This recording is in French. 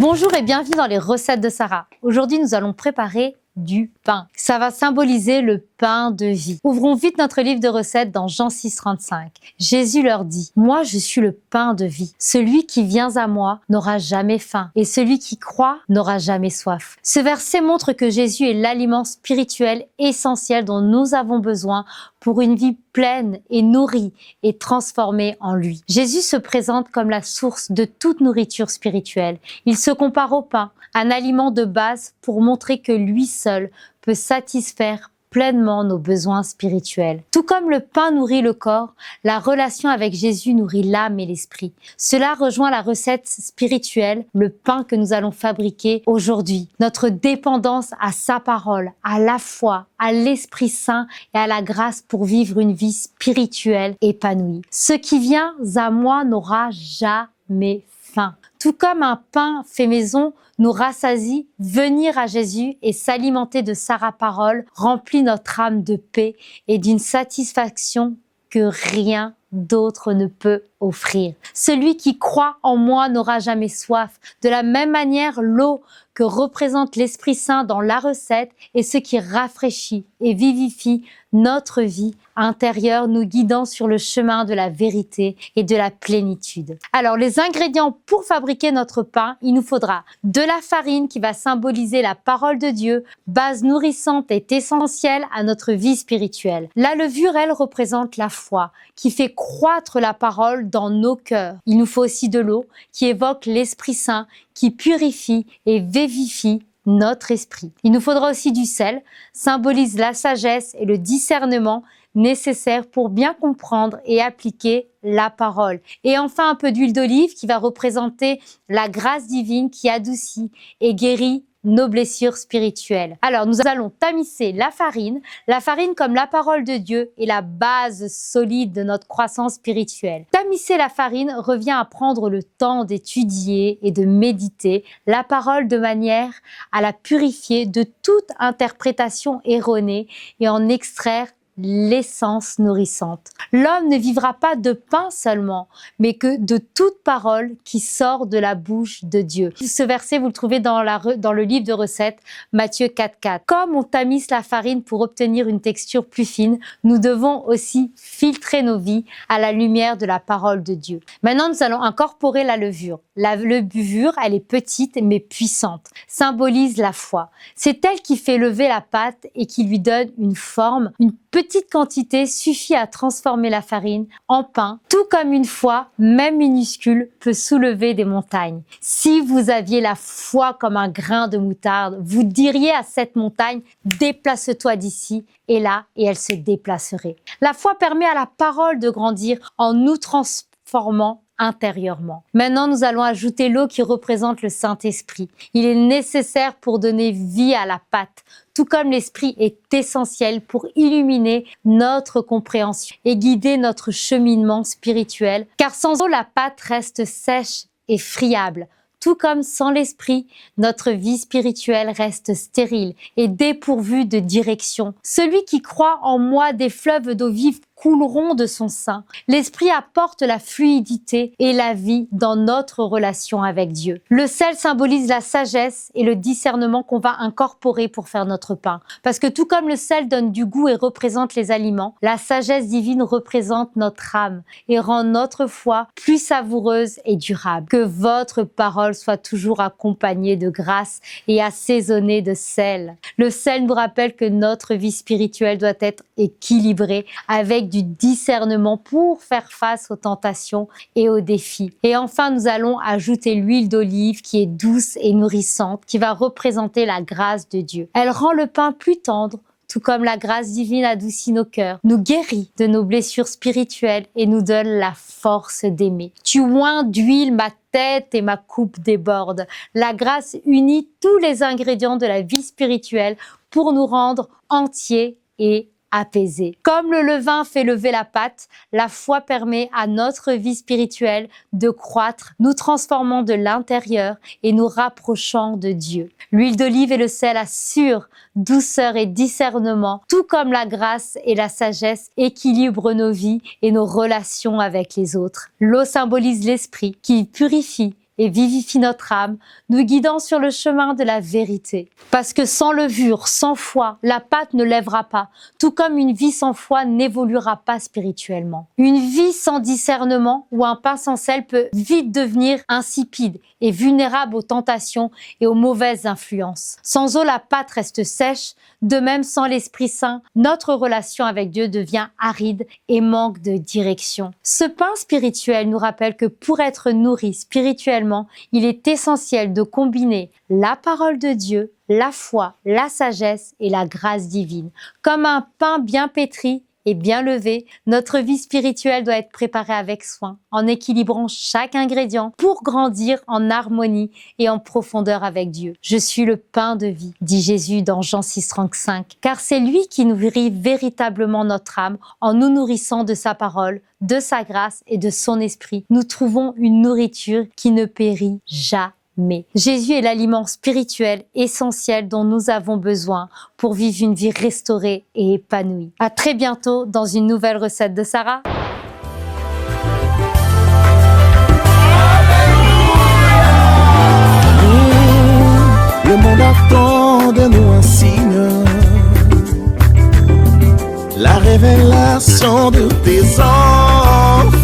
Bonjour et bienvenue dans les recettes de Sarah. Aujourd'hui, nous allons préparer du pain. Ça va symboliser le pain de vie. Ouvrons vite notre livre de recettes dans Jean 6,35. Jésus leur dit: Moi, je suis le pain de vie. Celui qui vient à moi n'aura jamais faim et celui qui croit n'aura jamais soif. Ce verset montre que Jésus est l'aliment spirituel essentiel dont nous avons besoin pour une vie pleine et nourrie et transformée en lui. Jésus se présente comme la source de toute nourriture spirituelle. Il se compare au pain, un aliment de base pour montrer que lui seul peut satisfaire pleinement nos besoins spirituels. Tout comme le pain nourrit le corps, la relation avec Jésus nourrit l'âme et l'esprit. Cela rejoint la recette spirituelle, le pain que nous allons fabriquer aujourd'hui. Notre dépendance à sa parole, à la foi, à l'Esprit Saint et à la grâce pour vivre une vie spirituelle épanouie. Ce qui vient à moi n'aura jamais faim. Tout comme un pain fait maison nous rassasie, venir à Jésus et s'alimenter de sa parole remplit notre âme de paix et d'une satisfaction que rien d'autre ne peut offrir. Celui qui croit en moi n'aura jamais soif. De la même manière, l'eau que représente l'Esprit Saint dans la recette est ce qui rafraîchit et vivifie notre vie intérieure, nous guidant sur le chemin de la vérité et de la plénitude. Alors, les ingrédients pour fabriquer notre pain, il nous faudra de la farine qui va symboliser la parole de Dieu, base nourrissante et essentielle à notre vie spirituelle. La levure, elle, représente la foi, qui fait croître la parole dans nos cœurs. Il nous faut aussi de l'eau qui évoque l'Esprit Saint, qui purifie et vivifie notre esprit. Il nous faudra aussi du sel, symbolise la sagesse et le discernement nécessaires pour bien comprendre et appliquer la parole. Et enfin, un peu d'huile d'olive qui va représenter la grâce divine qui adoucit et guérit nos blessures spirituelles. Alors, nous allons tamiser la farine comme la parole de Dieu est la base solide de notre croissance spirituelle. Tamiser la farine revient à prendre le temps d'étudier et de méditer la parole de manière à la purifier de toute interprétation erronée et en extraire l'essence nourrissante. L'homme ne vivra pas de pain seulement, mais que de toute parole qui sort de la bouche de Dieu. Ce verset, vous le trouvez dans le livre de recettes, Matthieu 4,4. Comme on tamise la farine pour obtenir une texture plus fine, nous devons aussi filtrer nos vies à la lumière de la parole de Dieu. Maintenant, nous allons incorporer la levure. La levure, elle est petite mais puissante, symbolise la foi. C'est elle qui fait lever la pâte et qui lui donne une forme. Une petite quantité suffit à transformer la farine en pain, tout comme une foi, même minuscule, peut soulever des montagnes. Si vous aviez la foi comme un grain de moutarde, vous diriez à cette montagne: déplace-toi d'ici, et là, et elle se déplacerait. La foi permet à la parole de grandir en nous transformant intérieurement. Maintenant, nous allons ajouter l'eau qui représente le Saint-Esprit. Il est nécessaire pour donner vie à la pâte, tout comme l'Esprit est essentiel pour illuminer notre compréhension et guider notre cheminement spirituel, car sans eau, la pâte reste sèche et friable. Tout comme sans l'Esprit, notre vie spirituelle reste stérile et dépourvue de direction. Celui qui croit en moi, des fleuves d'eau vive couleront de son sein. L'Esprit apporte la fluidité et la vie dans notre relation avec Dieu. Le sel symbolise la sagesse et le discernement qu'on va incorporer pour faire notre pain. Parce que tout comme le sel donne du goût et représente les aliments, la sagesse divine représente notre âme et rend notre foi plus savoureuse et durable. Que votre parole soit toujours accompagnée de grâce et assaisonnée de sel. Le sel nous rappelle que notre vie spirituelle doit être équilibrée avec du discernement pour faire face aux tentations et aux défis. Et enfin, nous allons ajouter l'huile d'olive qui est douce et nourrissante, qui va représenter la grâce de Dieu. Elle rend le pain plus tendre, tout comme la grâce divine adoucit nos cœurs, nous guérit de nos blessures spirituelles et nous donne la force d'aimer. Tu oins d'huile ma tête et ma coupe déborde. La grâce unit tous les ingrédients de la vie spirituelle pour nous rendre entiers et apaisé. Comme le levain fait lever la pâte, la foi permet à notre vie spirituelle de croître, nous transformant de l'intérieur et nous rapprochant de Dieu. L'huile d'olive et le sel assurent douceur et discernement, tout comme la grâce et la sagesse équilibrent nos vies et nos relations avec les autres. L'eau symbolise l'esprit qui purifie et vivifie notre âme, nous guidant sur le chemin de la vérité. Parce que sans levure, sans foi, la pâte ne lèvera pas, tout comme une vie sans foi n'évoluera pas spirituellement. Une vie sans discernement ou un pain sans sel peut vite devenir insipide et vulnérable aux tentations et aux mauvaises influences. Sans eau, la pâte reste sèche. De même, sans l'Esprit Saint, notre relation avec Dieu devient aride et manque de direction. Ce pain spirituel nous rappelle que pour être nourri spirituellement, il est essentiel de combiner la parole de Dieu, la foi, la sagesse et la grâce divine. Comme un pain bien pétri et bien levé, notre vie spirituelle doit être préparée avec soin, en équilibrant chaque ingrédient pour grandir en harmonie et en profondeur avec Dieu. Je suis le pain de vie, dit Jésus dans Jean 6,35, car c'est lui qui nourrit véritablement notre âme en nous nourrissant de sa parole, de sa grâce et de son esprit. Nous trouvons une nourriture qui ne périt jamais. Mais Jésus est l'aliment spirituel essentiel dont nous avons besoin pour vivre une vie restaurée et épanouie. À très bientôt dans une nouvelle recette de Sarah. Le monde attend de nous un signe, la révélation de tes enfants.